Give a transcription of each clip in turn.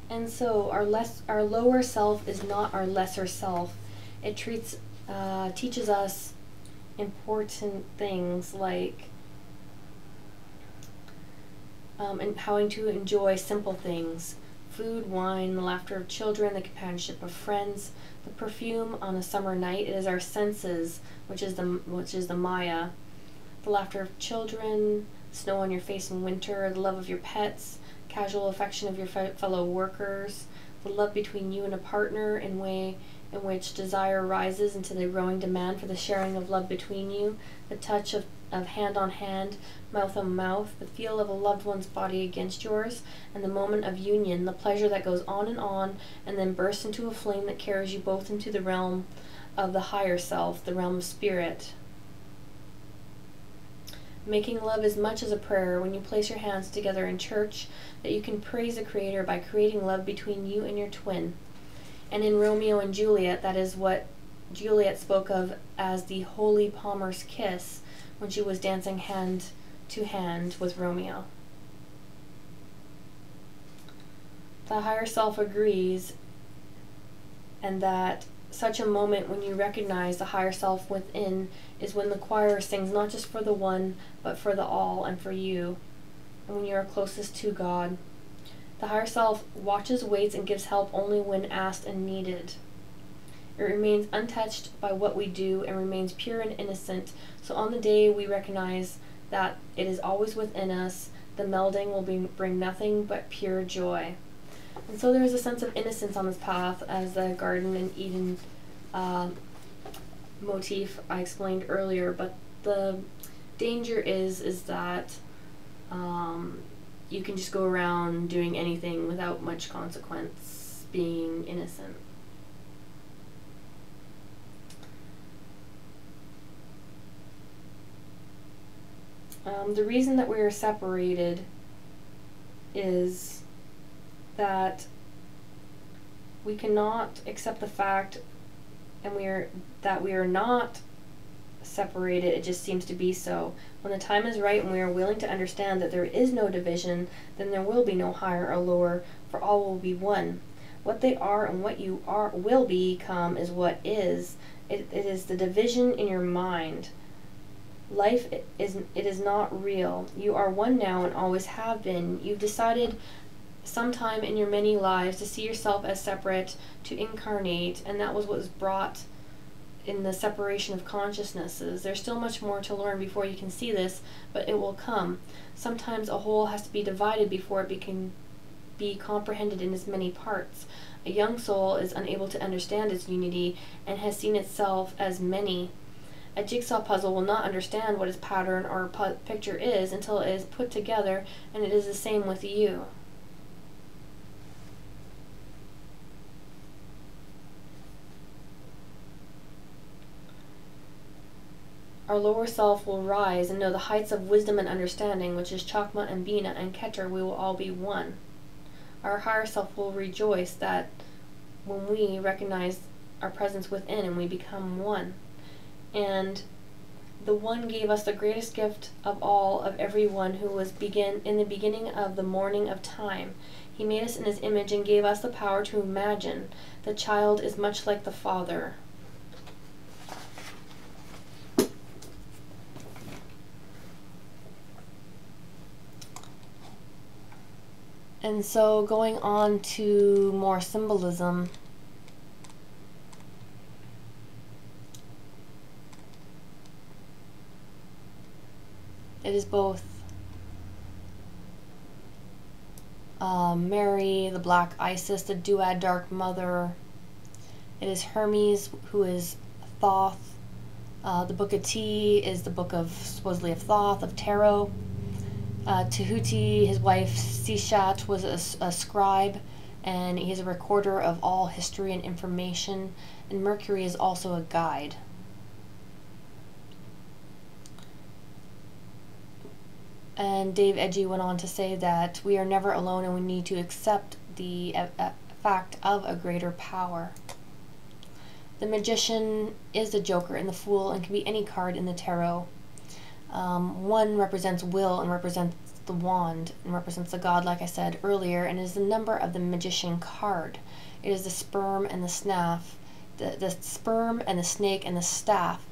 And so our lower self is not our lesser self. It teaches us important things like and how to enjoy simple things: food, wine, the laughter of children, the companionship of friends, the perfume on a summer night. It is our senses, which is the maya. The laughter of children, snow on your face in winter, the love of your pets, casual affection of your fellow workers, the love between you and a partner in which desire rises into the growing demand for the sharing of love between you, the touch of hand on hand, mouth on mouth, the feel of a loved one's body against yours, and the moment of union, the pleasure that goes on and then bursts into a flame that carries you both into the realm of the higher self, the realm of spirit. Making love as much as a prayer when you place your hands together in church, that you can praise the Creator by creating love between you and your twin. And in Romeo and Juliet, that is what Juliet spoke of as the holy palmer's kiss when she was dancing hand to hand with Romeo. The higher self agrees, and that such a moment when you recognize the higher self within is when the choir sings not just for the one, but for the all and for you, and when you are closest to God. The higher self watches, waits, and gives help only when asked and needed. It remains untouched by what we do and remains pure and innocent. So on the day we recognize that it is always within us, the melding will bring nothing but pure joy. And so there is a sense of innocence on this path, as the Garden and Eden motif I explained earlier. But the danger is that you can just go around doing anything without much consequence, being innocent. The reason that we are separated is that we cannot accept the fact that we are not separated. It just seems to be so. When the time is right and we are willing to understand that there is no division, then there will be no higher or lower, for all will be one. What they are and what you will become is what is. It is the division in your mind. Life is not real. You are one now and always have been. You've decided sometime in your many lives to see yourself as separate, to incarnate, and that was what was brought in the separation of consciousnesses. There's still much more to learn before you can see this, but it will come. Sometimes a whole has to be divided before it can be comprehended in its many parts. A young soul is unable to understand its unity and has seen itself as many. A jigsaw puzzle will not understand what its pattern or picture is until it is put together, and it is the same with you. Our lower self will rise and know the heights of wisdom and understanding, which is Chakma and Binah and Kether. We will all be one. Our higher self will rejoice that when we recognize our presence within and we become one. And the one gave us the greatest gift of all, of everyone, who was in the beginning of the morning of time. He made us in his image and gave us the power to imagine. The child is much like the father. And so going on to more symbolism, it is both Mary, the Black Isis, the Duad Dark Mother. It is Hermes, who is Thoth. The Book of T is the book of, supposedly, of Thoth, of Tarot. Tahuti, his wife Sishat, was a scribe, and he is a recorder of all history and information. And Mercury is also a guide. And Dave Edgy went on to say that we are never alone and we need to accept the fact of a greater power. The Magician is the Joker and the Fool and can be any card in the tarot. One represents will and represents the wand and represents the god, like I said earlier, and is the number of the magician card. It is the sperm and the staff, the sperm and the snake and the staff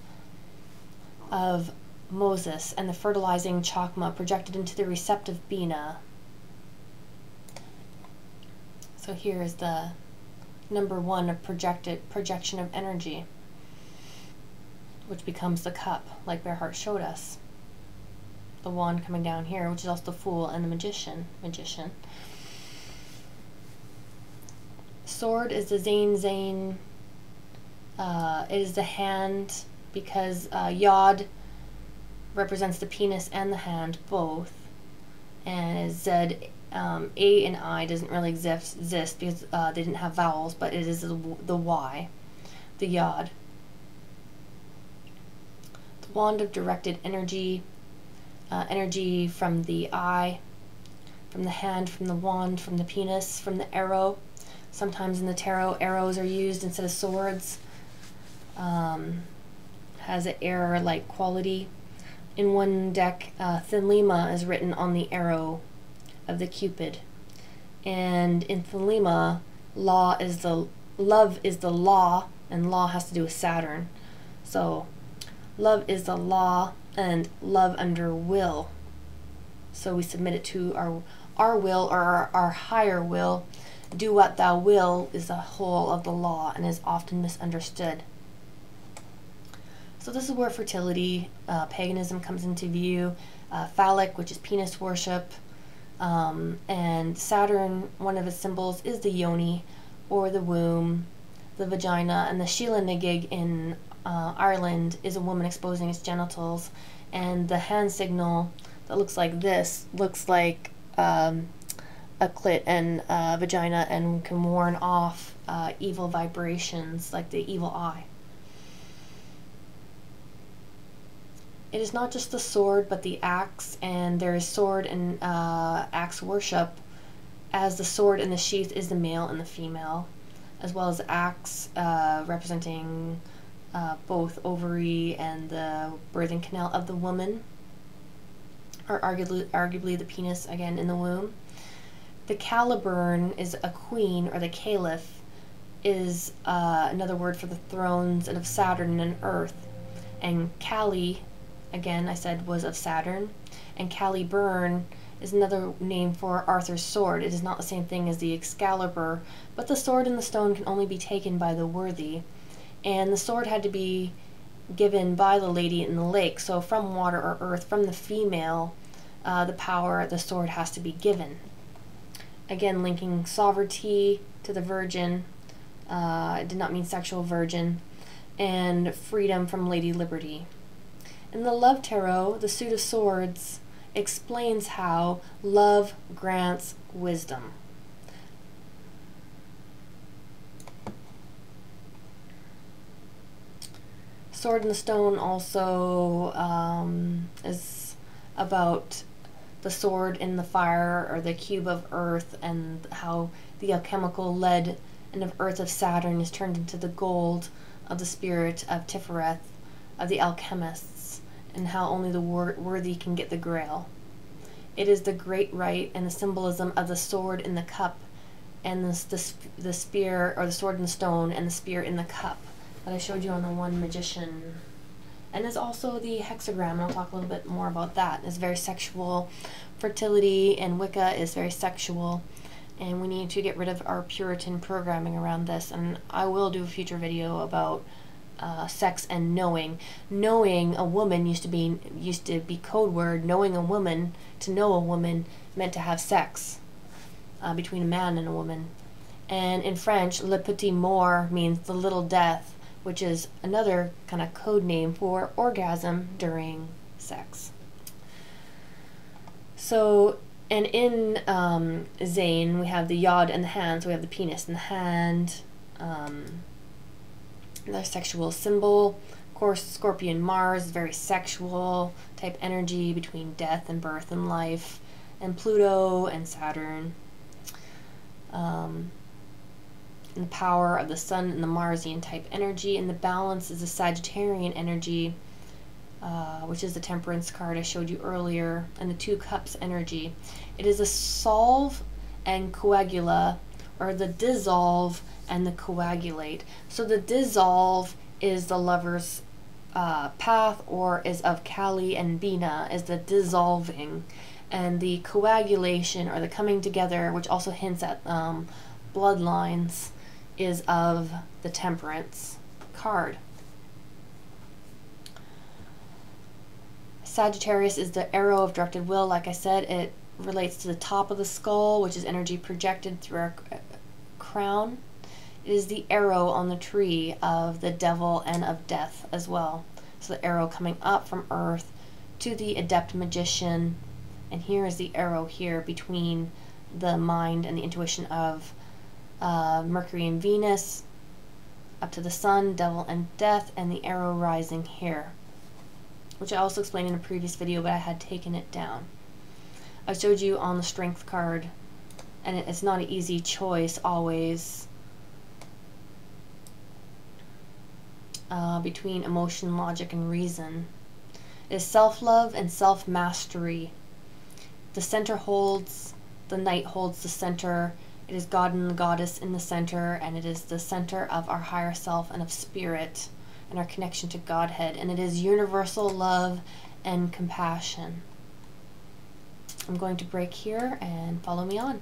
of Moses, and the fertilizing chakma projected into the receptive binah. So here is the number 1 of projection of energy, which becomes the cup, like Bearheart showed us. The wand coming down here, which is also the fool and the magician. Sword is the zain. It is the hand, because yod represents the penis and the hand both, and z, a and I doesn't really exist because they didn't have vowels, but it is the y, the yod. The wand of directed energy, energy from the eye, from the hand, from the wand, from the penis, from the arrow. Sometimes in the tarot, arrows are used instead of swords. Has an arrow-like quality. In one deck, thelema is written on the arrow of the Cupid. And in thelema, love is the law, and law has to do with Saturn. So love is the law, and love under will. So we submit it to our will, or our higher will. Do what thou will is the whole of the law, and is often misunderstood. So this is where fertility, paganism comes into view, phallic, which is penis worship, and Saturn, one of its symbols is the yoni, or the womb, the vagina, and the Sheila Nagig in Ireland is a woman exposing its genitals, and the hand signal that looks like this looks like a clit and vagina, and can warn off evil vibrations like the evil eye. It is not just the sword, but the axe, and there is sword and axe worship, as the sword in the sheath is the male and the female, as well as axe representing both ovary and the birthing canal of the woman, or arguably the penis, again, in the womb. The caliburn is a queen, or the caliph is another word for the thrones of Saturn and Earth, and Kali, again, I said, was of Saturn, and Caliburn is another name for Arthur's sword. It is not the same thing as the Excalibur, but the sword and the stone can only be taken by the worthy, and the sword had to be given by the lady in the lake, so from water or earth, from the female, the power, the sword has to be given. Again, linking sovereignty to the virgin, it did not mean sexual virgin, and freedom from Lady Liberty. In the Love Tarot, the suit of swords explains how love grants wisdom. Sword and the Stone also is about the sword in the fire, or the cube of earth, and how the alchemical lead and of earth of Saturn is turned into the gold of the spirit of Tifereth, of the alchemists, and how only the worthy can get the grail. It is the great rite and the symbolism of the sword in the cup, and the spear, or the sword in the stone, and the spear in the cup that I showed you on the one magician. And there's also the hexagram, and I'll talk a little bit more about that. It's very sexual. Fertility and Wicca is very sexual, and we need to get rid of our Puritan programming around this, and I will do a future video about sex and knowing. Knowing a woman used to be code word. Knowing a woman, to know a woman, meant to have sex between a man and a woman. And in French, le petit mort means the little death, which is another kind of code name for orgasm during sex. So, and in Zane, we have the yod and the hand, so we have the penis and the hand. The sexual symbol. Of course, Scorpion Mars is very sexual type energy between death and birth and life. And Pluto and Saturn. And the power of the Sun and the Marsian type energy. And the balance is the Sagittarian energy, which is the temperance card I showed you earlier, and the 2 cups energy. It is a solve and coagula, or the dissolve and the coagulate. So the dissolve is the lover's path, or is of Kali and Binah, is the dissolving, and the coagulation, or the coming together, which also hints at bloodlines, is of the temperance card. Sagittarius is the arrow of directed will. Like I said, it relates to the top of the skull, which is energy projected through our crown. It is the arrow on the tree of the devil and of death as well. So the arrow coming up from earth to the adept magician, and here is the arrow here between the mind and the intuition of Mercury and Venus, up to the sun, devil and death, and the arrow rising here, which I also explained in a previous video, but I had taken it down. I showed you on the strength card, and it's not an easy choice always between emotion, logic, and reason. It is self-love and self-mastery. The center holds, the knight holds the center. It is God and the goddess in the center, and it is the center of our higher self and of spirit and our connection to Godhead, and it is universal love and compassion. I'm going to break here and follow me on.